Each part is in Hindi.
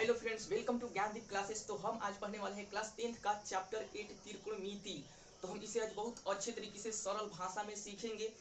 Hello friends, welcome to Gyandeep classes. तो हम आज पढ़ने वाले हैं क्लास 10th का चैप्टर 8 त्रिकोणमिति। तो हम इसे आज बहुत अच्छे तरीके से सरल भाषा में सीखेंगे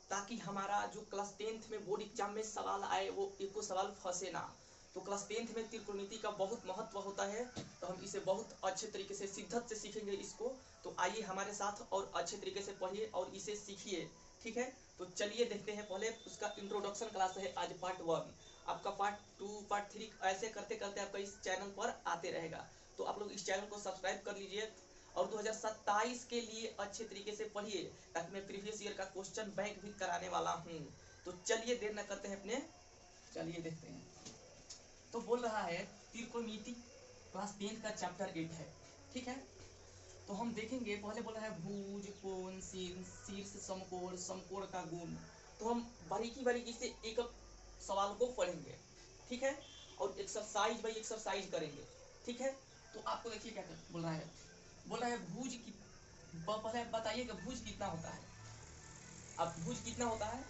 ताकि हमारा जो क्लास 10th में बोर्ड एग्जाम में सवाल आए वो एक को सवाल फंसे ना। तो क्लास 10th में त्रिकोणमिति का बहुत महत्व होता है, तो हम इसे बहुत अच्छे तरीके से शिद्दत से सीखेंगे इसको। तो आइए हमारे साथ और अच्छे तरीके से पढ़िए और इसे सीखिए, ठीक है। तो चलिए देखते हैं। पहले उसका इंट्रोडक्शन क्लास है आज पार्ट 1। आपका पार्ट 2 पार्ट 3 ऐसे करते करते आपका इस चैनल पर आते रहेगा। तो आप लोग इस चैनल को सब्सक्राइब कर लीजिए और 2027 के लिए अच्छे तरीके से पढ़िए ताकि मैं प्रीवियस ईयर का क्वेश्चन बैंक भी कराने वाला हूँ। तो चलिए देर न करते हैं अपने, चलिए देखते हैं। तो बोल रहा है त्रिकोणमिति क्लास 10 का चैप्टर 8 है, ठीक है। तो हम देखेंगे, पहले बोल रहा है भुज, कोण, शीर्ष, समकोण, समकोण का गुण। तो हम बारीकी बारीकी से एक सवाल को पढ़ेंगे, ठीक है, और एक्सरसाइज बाई एक्सरसाइज करेंगे, ठीक है। तो आपको देखिए क्या बोल रहा है। बोल रहा है भुज की, पहले बताइए कि भुज कितना होता है। अब भुज कितना होता है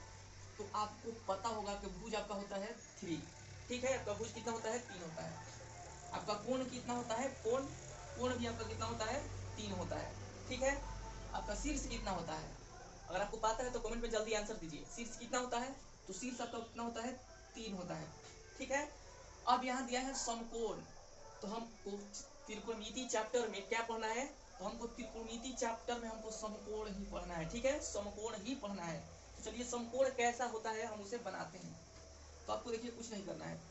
तो आपको पता होगा कि भुज आपका होता है 3, ठीक है। आपका भुज कितना होता है 3 होता है। आपका कोण कितना होता है, कोण भी आपका कितना होता है 3 होता है, ठीक है। आपका शीर्ष कितना होता है, अगर आपको पता है तो कमेंट में जल्दी आंसर दीजिए। शीर्ष कितना होता है, तो शीर्ष आपका कितना होता है 3 होता है, ठीक है। अब यहाँ दिया है समकोण। तो हमको त्रिकोणमिति चैप्टर में क्या पढ़ना है, तो हमको त्रिकोणमिति चैप्टर में हमको समकोण ही पढ़ना है, ठीक है। समकोण ही पढ़ना है। तो चलिए समकोण कैसा होता है हम उसे बनाते हैं। तो आपको देखिए कुछ नहीं करना है,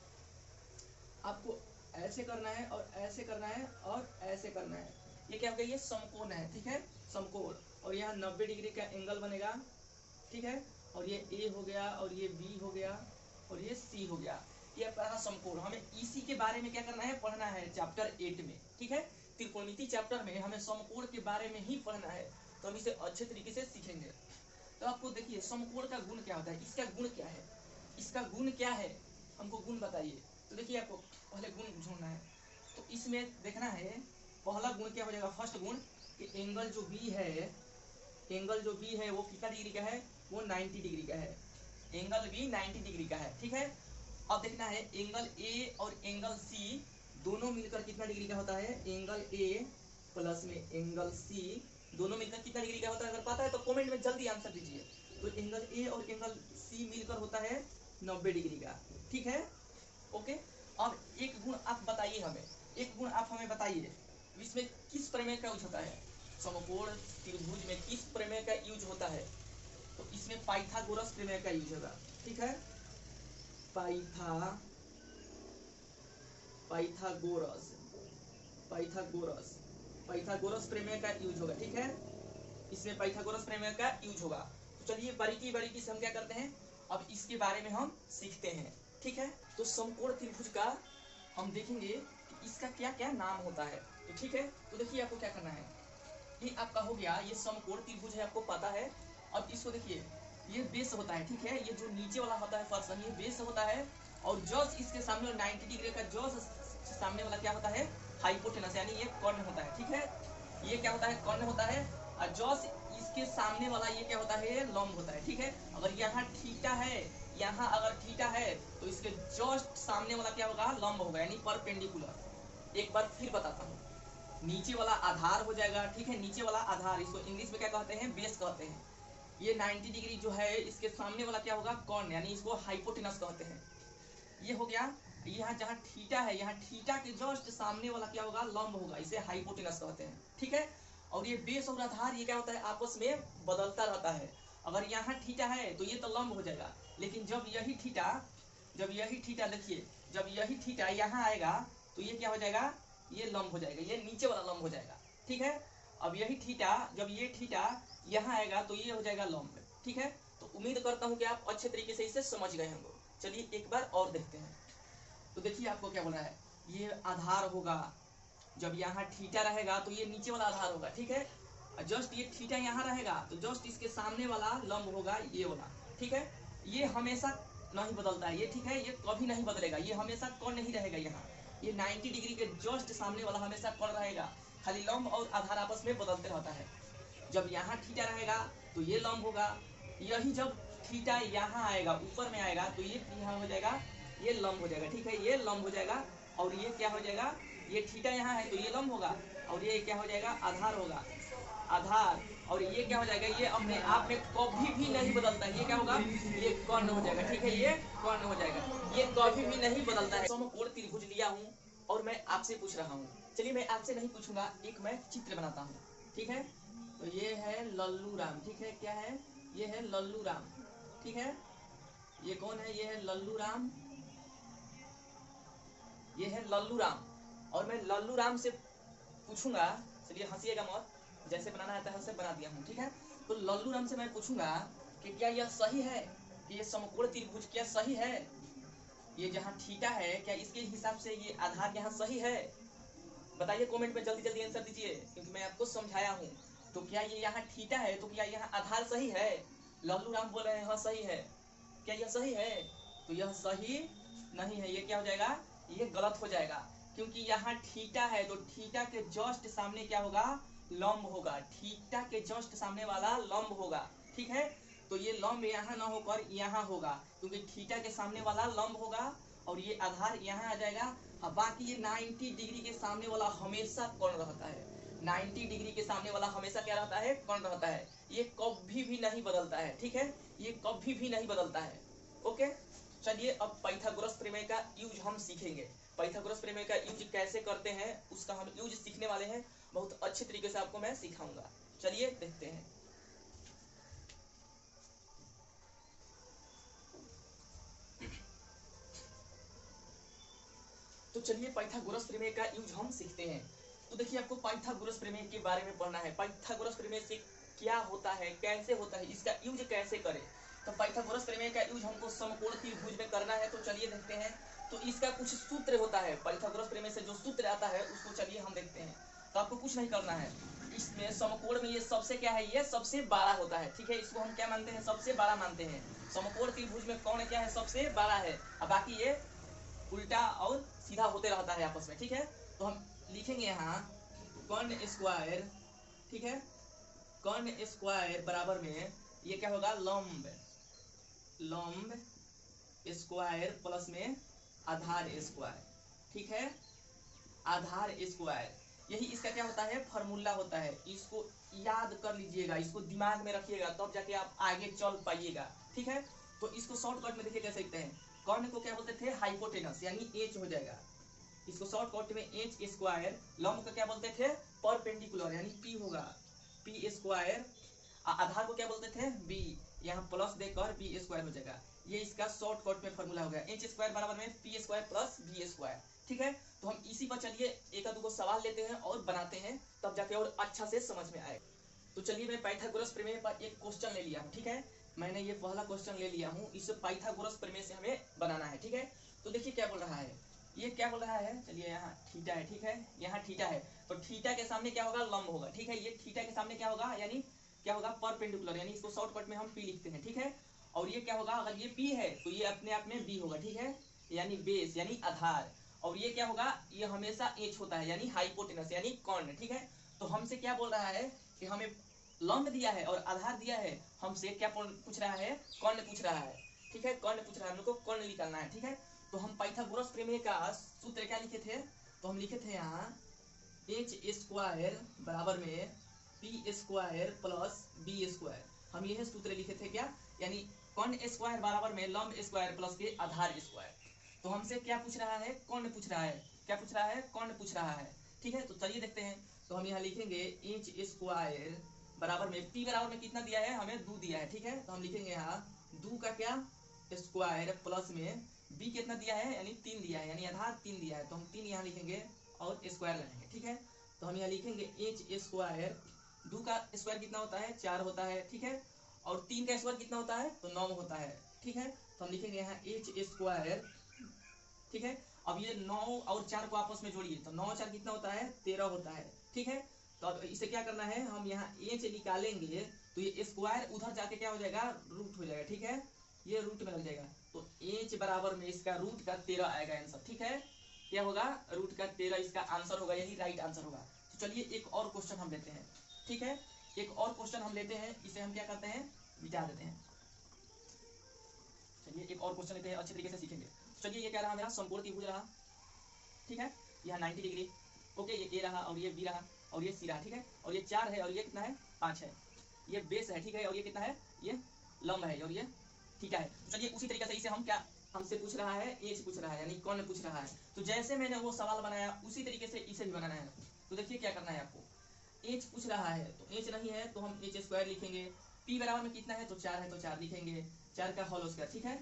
आपको ऐसे करना है और ऐसे करना है और ऐसे करना है। ये क्या हो गया, ये समकोण है, ठीक है, समकोण। और यहाँ 90 डिग्री का एंगल बनेगा, ठीक है। और ये ए हो गया और ये बी हो गया और ये सी हो गया। ये आपका समकोण। हमें इसी के बारे में क्या करना है, पढ़ना है चैप्टर 8 में, ठीक है। त्रिकोणमिति चैप्टर में हमें समकोण के बारे में ही पढ़ना है, तो हम इसे अच्छे तरीके से सीखेंगे। तो आपको देखिए समकोण का गुण क्या होता है, इसका गुण क्या है, इसका गुण क्या है, हमको गुण बताइए। तो देखिए आपको पहले गुण ढूंढना है। तो इसमें देखना है पहला गुण क्या हो जाएगा, फर्स्ट गुण कि एंगल जो बी है, एंगल जो बी है वो कितना डिग्री का है, वो 90 डिग्री का है। एंगल बी 90 डिग्री का है, ठीक है। अब देखना है एंगल ए और एंगल सी दोनों मिलकर कितना डिग्री का होता है। एंगल ए प्लस में एंगल सी दोनों मिलकर कितना डिग्री का होता है, अगर पता है तो कमेंट में जल्दी आंसर दीजिए। तो एंगल ए और एंगल सी मिलकर होता है 90 डिग्री का, ठीक है, ओके। अब एक गुण आप बताइए हमें, एक गुण आप हमें बताइए इसमें किस प्रमेय का यूज होता है, समकोण त्रिभुज में किस प्रमेय का यूज होता है। तो इसमें पाइथागोरस प्रमेय का यूज होगा, ठीक है। पाइथागोरस पाइथागोरस प्रमेय का यूज होगा, ठीक है। इसमें पाइथागोरस प्रमेय का यूज होगा। तो चलिए बारीकी बारीकी से हम क्या करते हैं, अब इसके बारे में हम सीखते हैं, ठीक है। तो समकोण त्रिभुज का हम देखेंगे कि इसका क्या क्या नाम होता है, तो ठीक है। तो देखिए आपको क्या करना है, ये आपका हो गया, ये समकोण त्रिभुज है, आपको पता है। अब इसको देखिए, ये बेस होता है, ठीक है। ये जो नीचे वाला होता है पर्सन, ये बेस होता है। और जस्ट इसके सामने 90 डिग्री का जस्ट सामने वाला क्या होता है, हाइपोटेनस, यानी ये कर्ण होता है, ठीक है। ये क्या होता है, कर्ण होता है। और जस्ट इसके सामने वाला ये क्या होता है, लंब होता है, ठीक है। अगर यहाँ थीटा है, यहाँ अगर थीटा है तो इसके जस्ट सामने वाला क्या होगा, लंब होगा, यानी परपेंडिकुलर। एक बार फिर बताता हूँ, नीचे वाला आधार हो जाएगा, ठीक है। नीचे वाला आधार, इसको इंग्लिश में क्या कहते हैं, बेस कहते हैं। ये 90 डिग्री जो है इसके सामने वाला क्या होगा, कर्ण, यानी इसको हाइपोटेनस कहते हैं। ये हो गया। यहाँ जहाँ थीटा है, यहाँ थीटा के जस्ट सामने वाला क्या होगा, लंब होगा, इसे हाइपोटेनस कहते हैं, ठीक है। और ये बेस और आधार ये क्या होता है, आपस में बदलता रहता है। अगर यहाँ थीटा है तो ये तो लंब हो जाएगा, लेकिन जब यही थीटा देखिए, जब यही थीटा यहाँ आएगा तो ये क्या हो जाएगा, ये लंब हो जाएगा, ये नीचे वाला लंब हो जाएगा, ठीक है। अब यही थीटा, जब ये थीटा यहाँ आएगा तो ये हो जाएगा लंब, ठीक है। तो उम्मीद करता हूँ कि आप अच्छे तरीके से इसे समझ गए होंगे। चलिए एक बार और देखते हैं। तो देखिए आपको क्या बोल रहा है, ये आधार होगा, जब यहाँ थीटा रहेगा तो ये नीचे वाला आधार होगा, ठीक है। जस्ट ये थीटा यहाँ रहेगा तो जस्ट इसके सामने वाला लंब होगा ये वाला, ठीक है। ये हमेशा नहीं बदलता है, ये ठीक है, ये कभी नहीं बदलेगा, ये हमेशा कर्ण नहीं रहेगा। यहाँ ये 90 डिग्री के जस्ट सामने वाला हमेशा कर्ण रहेगा, खाली लंब और आधार आपस में बदलते रहता है। जब यहाँ थीटा रहेगा तो ये लंब होगा, यही जब थीटा यहाँ आएगा, ऊपर में आएगा तो ये यहाँ हो जाएगा, ये लंब हो जाएगा, ठीक है, ये लंब हो जाएगा। और ये क्या हो जाएगा, ये थीटा यहाँ है तो ये लंब होगा, और ये क्या हो जाएगा, आधार होगा, आधार। और ये क्या हो जाएगा, ये अपने आप में कभी भी नहीं बदलता है, ये क्या होगा, ये कर्ण हो जाएगा, ठीक है, ये कर्ण हो जाएगा, ये कभी भी नहीं बदलता है। समकोण त्रिभुज लिया हूँ और मैं आपसे पूछ रहा हूँ, चलिए मैं आपसे नहीं पूछूंगा, एक मैं चित्र बनाता हूँ, ठीक है। तो ये है लल्लू राम, ठीक है, क्या है, ये है लल्लू राम, ठीक है, ये कौन है, ये है लल्लू राम, ये है लल्लू राम। और मैं लल्लू राम से पूछूंगा, चलिए हंसिएगा मत, जैसे बनाना है वैसे बना दिया हूँ, ठीक है। तो लल्लू राम से मैं पूछूंगा कि क्या यह सही है, कि ये समकोण त्रिभुज क्या सही है, ये जहाँ थीटा है क्या इसके हिसाब से ये आधार यहाँ सही है, बताइए कमेंट में जल्दी जल्दी आंसर दीजिए, क्योंकि मैं आपको समझाया हूँ। तो क्या ये यहाँ थीटा है तो क्या यहाँ आधार सही है, लल्लू राम बोल रहे हैं हाँ सही है, क्या यह सही है, तो यह सही नहीं है, ये क्या हो जाएगा, ये गलत हो जाएगा, क्योंकि यहाँ थीटा है तो थीटा के जस्ट सामने क्या होगा, लंब होगा, थीटा के जस्ट सामने वाला लंब होगा, ठीक है। तो ये लंब यहाँ ना होकर यहाँ होगा, क्योंकि थीटा के सामने वाला लंब होगा, और ये आधार यहाँ आ जाएगा। अब बाकी ये 90 डिग्री के सामने वाला हमेशा कौन रहता है, 90 डिग्री के सामने वाला हमेशा क्या रहता है, कौन रहता है, ये कभी भी नहीं बदलता है, ठीक है, ये कभी भी नहीं बदलता है, ओके। चलिए अब पाइथागोरस प्रमेय का यूज हम सीखेंगे, पाइथागोरस प्रमेय का यूज कैसे करते हैं उसका हम यूज सीखने वाले हैं, बहुत अच्छे तरीके से आपको मैं सिखाऊंगा, चलिए देखते हैं। तो चलिए पाइथागोरस प्रमेय का यूज हम सीखते हैं। तो देखिए आपको पाइथागोरस प्रमेय के बारे में पढ़ना है, पाइथागोरस प्रमेय से क्या होता है, कैसे होता है, इसका यूज कैसे करें। तो पाइथागोरस प्रमेय का यूज हमको समकोण त्रिभुज में करना है, तो चलिए देखते हैं। तो इसका कुछ सूत्र होता है, पाइथागोरस प्रमेय से जो सूत्र आता है उसको चलिए हम देखते हैं। तो आपको कुछ नहीं करना है, इसमें समकोण में ये सबसे क्या है, ये सबसे बड़ा होता है, ठीक है, इसको हम क्या मानते हैं, सबसे बड़ा मानते हैं। समकोण त्रिभुज में कौन क्या है, सबसे बड़ा है, और बाकी ये उल्टा और सीधा होते रहता है आपस में, ठीक है। तो हम लिखेंगे यहाँ कर्ण स्क्वायर, ठीक है, कर्ण स्क्वायर बराबर में ये क्या होगा, लंब, लंब स्क्वायर प्लस में आधार स्क्वायर, ठीक है, आधार स्क्वायर, यही इसका क्या होता है, फॉर्मूला होता है। इसको याद कर लीजिएगा, इसको दिमाग में रखिएगा, तब तो जाके आप आगे चल पाइएगा, ठीक है। तो इसको शॉर्टकट में देखिए कैसे लिखते हैं, कर्ण को क्या बोलते थे, हाइपोटेनस, यानी एच हो जाएगा, इसको शॉर्टकट में एच स्क्वायर, लंब को क्या बोलते थे, परपेंडिकुलर, यानी पी होगा, पी स्क्वायर, आधार को क्या बोलते थे, बी, यहाँ प्लस देकर बी स्क्वायर हो जाएगा, ये इसका शॉर्टकट में फॉर्मूला हो गया, एच स्क्वायर बराबर में P square plus B square, ठीक है। तो हम इसी पर चलिए एक आध को सवाल लेते हैं और बनाते हैं, तब जाके और अच्छा से समझ में आएगा। तो चलिए मैं पाइथागोरस प्रमेय पर एक क्वेश्चन ले लिया हूँ, ठीक है, मैंने ये पहला क्वेश्चन ले लिया हूँ, इस पाइथागोरस प्रमेय से हमें बनाना है, ठीक है। तो देखिए क्या बोल रहा है, ये क्या बोल रहा है, चलिए यहाँ थीटा है, ठीक है, यहाँ थीटा है, तो थीटा के सामने क्या होगा, लंब होगा, ठीक है, ये थीटा के सामने क्या होगा, यानी क्या होगा, परपेंडिकुलर, यानी इसको शॉर्टकट में हम पी लिखते हैं, ठीक है। और ये क्या होगा, अगर ये पी है तो ये अपने आप में बी होगा, ठीक है, यानी बेस, यानी आधार। और ये क्या होगा, ये हमेशा एच होता है, यानी हाइपोटेनस, यानी कर्ण, ठीक है। तो हमसे क्या बोल रहा है कि हमें लंब दिया है और आधार दिया है, हमसे क्या पूछ रहा है, कर्ण पूछ रहा है, ठीक है, कर्ण पूछ रहा है, हम लोग को कर्ण निकालना है, ठीक है। तो हम पाइथागोरस प्रमेय का सूत्र क्या लिखे थे, तो हम लिखे थे यहाँ एच स्क्वायर बराबर में P square plus B square, हम यह सूत्र लिखे थे क्या, यानी कर्ण स्क्वायर बराबर में लंब स्क्वायर प्लस के आधार स्क्वायर। तो हमसे क्या पूछ रहा है, कर्ण पूछ रहा है, क्या पूछ रहा है, कर्ण पूछ रहा है, ठीक है। तो चलिए देखते हैं, तो हम यहाँ लिखेंगे एच स्क्वायर बराबर में पी बराबर में कितना दिया है, हमें 2 दिया है, ठीक है। तो हम लिखेंगे यहाँ 2 का क्या स्क्वायर प्लस में बी कितना दिया है, यानी 3 दिया है, यानी आधार 3 दिया है, तो हम 3 यहाँ लिखेंगे और स्क्वायर लगाएंगे, ठीक है। तो हम यहाँ लिखेंगे एच स्क्वायर, 2 का स्क्वायर कितना होता है, 4 होता है, ठीक है, और 3 का स्क्वायर कितना होता है, तो 9 होता है, ठीक है। तो हम लिखेंगे यहाँ एच स्क्वायर, ठीक है। अब ये 9 और 4 को आपस में जोड़िए, तो 9 और 4 कितना होता है, 13 होता है, ठीक है। तो अब इसे क्या करना है, हम यहाँ एच निकालेंगे तो ये स्क्वायर उधर जाके क्या हो जाएगा, रूट हो जाएगा, ठीक है, ये रूट में लग जाएगा, तो एच बराबर में इसका रूट का 13 आएगा आंसर, ठीक है, क्या होगा, रूट का 13 इसका आंसर होगा, यही राइट आंसर होगा। तो चलिए एक और क्वेश्चन हम लेते हैं, ठीक है, एक और क्वेश्चन हम लेते हैं, इसे हम क्या करते हैं, मिटा देते हैं। चलिए एक और क्वेश्चन लेते हैं, अच्छे तरीके से सीखेंगे। चलिए ये क्या रहा मेरा, समकोण त्रिभुज रहा, ठीक है, यह 90 डिग्री। ओके, ये ए रहा और ये बी रहा और ये सी रहा, ठीक है, और ये 4 है और ये कितना है 5 है, ये बेस है, ठीक है, और ये कितना है, ये लंब है और ये थीटा है। तो चलिए उसी तरीके से इसे हम क्या हमसे पूछ रहा है, एच पूछ रहा है, यानी कौन पूछ रहा है। तो जैसे मैंने वो सवाल बनाया उसी तरीके से इसे भी बनाना है। तो देखिए क्या करना है आपको, एच पूछ रहा है तो एच नहीं है तो हम एच स्क्वायर लिखेंगे, पी बराबर में कितना है तो 4 है तो 4 लिखेंगे, 4 का होल स्क्वायर, ठीक है,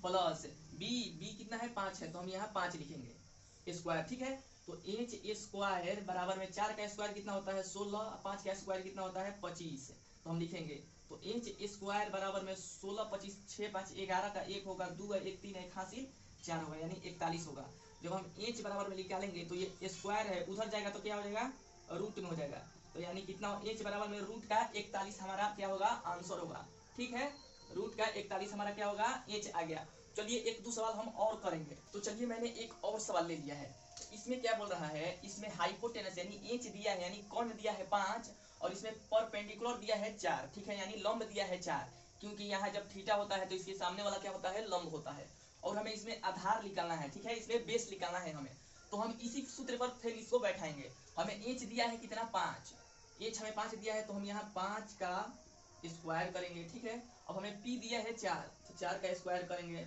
प्लस बी कितना है 5 है तो हम यहाँ 5 लिखेंगे स्क्वायर, ठीक है। तो एच स्क्वायर बराबर में 4 का स्क्वायर कितना होता है 16, 5 का स्क्वायर कितना होता है 25, तो हम लिखेंगे तो एच स्क्वायर बराबर में 16 25 6 5 11 का 1 होगा, 2 है 1 3 1 हासिल 4 होगा, यानी 41 होगा। जब हम एच बराबर में निकालेंगे तो ये स्क्वायर है उधर जाएगा तो क्या हो जाएगा रूट में हो जाएगा, तो यानी कितना एच बराबर में रूट का 41 हमारा क्या होगा आंसर होगा, ठीक है, रूट का 41 हमारा क्या होगा एच आ गया। चलिए एक दो सवाल हम और करेंगे। तो चलिए मैंने एक और सवाल ले लिया है, इसमें क्या बोल रहा है, इसमें हाइपोटेनस यानी एच दिया है, यानी कोण दिया है 5 और इसमें परपेंडिकुलर दिया है 4, ठीक है, यानी लंब दिया है 4, क्योंकि यहाँ जब थीटा होता है तो इसके सामने वाला क्या होता है लंब होता है, और हमें इसमें आधार निकालना है, ठीक है, इसमें बेस निकालना है हमें। तो हम इसी सूत्र पर फिर इसको बैठाएंगे। हमें एच दिया है कितना 5, एच हमें 5 दिया है तो हम यहाँ 5 का स्क्वायर करेंगे, ठीक है। अब हमें पी दिया है 4 तो 4 का स्क्वायर करेंगे,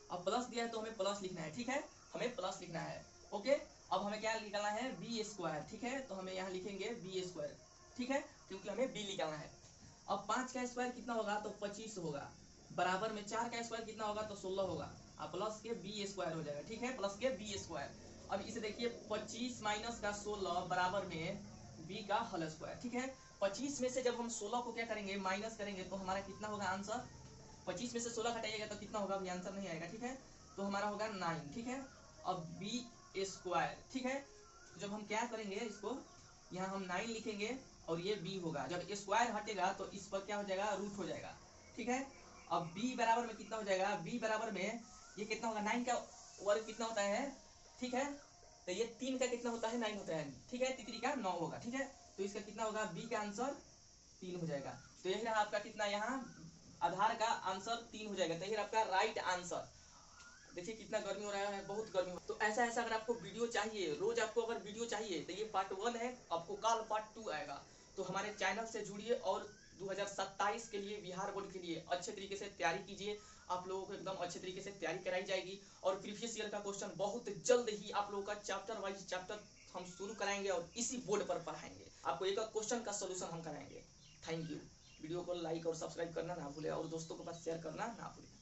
अब प्लस दिया है तो हमें प्लस लिखना है, ठीक है, हमें प्लस लिखना है। ओके, अब हमें क्या निकालना है बी स्क्वायर, ठीक है, तो हमें यहाँ लिखेंगे बी स्क्वायर, ठीक है, क्योंकि हमें बी निकालना है। अब 5 का स्क्वायर कितना होगा तो 25 होगा, बराबर में 4 का स्क्वायर कितना होगा तो 16 होगा, अब प्लस के बी स्क्वायर हो जाएगा, ठीक है, प्लस के बी स्क्वायर। अब इसे देखिए 25 माइनस का 16 बराबर में बी का होल स्क्वायर, ठीक है। 25 में से जब हम 16 को क्या करेंगे माइनस करेंगे तो हमारा कितना होगा आंसर, 25 में से 16 घटाइएगा तो कितना होगा, अभी आंसर नहीं आएगा, ठीक है, तो हमारा होगा 9, ठीक है। अब बी स्क्वायर, ठीक है, जब हम क्या करेंगे इसको यहाँ हम 9 लिखेंगे और ये बी होगा, जब स्क्वायर हटेगा तो इस पर क्या हो जाएगा रूट हो जाएगा, ठीक है। अब बी बराबर में कितना हो जाएगा, बी बराबर में ये कितना होगा 9 का वर्ग कितना होता है, ठीक है, तो ये 3 का कितना होता है 9 होता है, ठीक है, 3 का 9 होगा, ठीक है, तो इसका कितना होगा बी का आंसर 3 हो जाएगा। तो यही रहा आपका कितना यहाँ आधार का आंसर 3 हो जाएगा, तो यही आपका राइट आंसर। देखिए कितना गर्मी हो रहा है, बहुत गर्मी हो। तो ऐसा ऐसा अगर आपको वीडियो चाहिए, रोज आपको अगर वीडियो चाहिए तो ये पार्ट 1 है, आपको कल पार्ट 2 आएगा। तो हमारे चैनल से जुड़िए और 2027 के लिए बिहार बोर्ड के लिए अच्छे तरीके से तैयारी कीजिए, आप लोगों को एकदम अच्छे तरीके से तैयारी कराई जाएगी। और प्रीवियस ईयर का क्वेश्चन बहुत जल्द ही आप लोगों का चैप्टर वाइज चैप्टर हम शुरू कराएंगे और इसी बोर्ड पर पढ़ाएंगे, आपको एक क्वेश्चन का सोल्यूशन हम कराएंगे। Thank you. वीडियो को लाइक और सब्सक्राइब करना ना भूले और दोस्तों के पास शेयर करना ना भूले।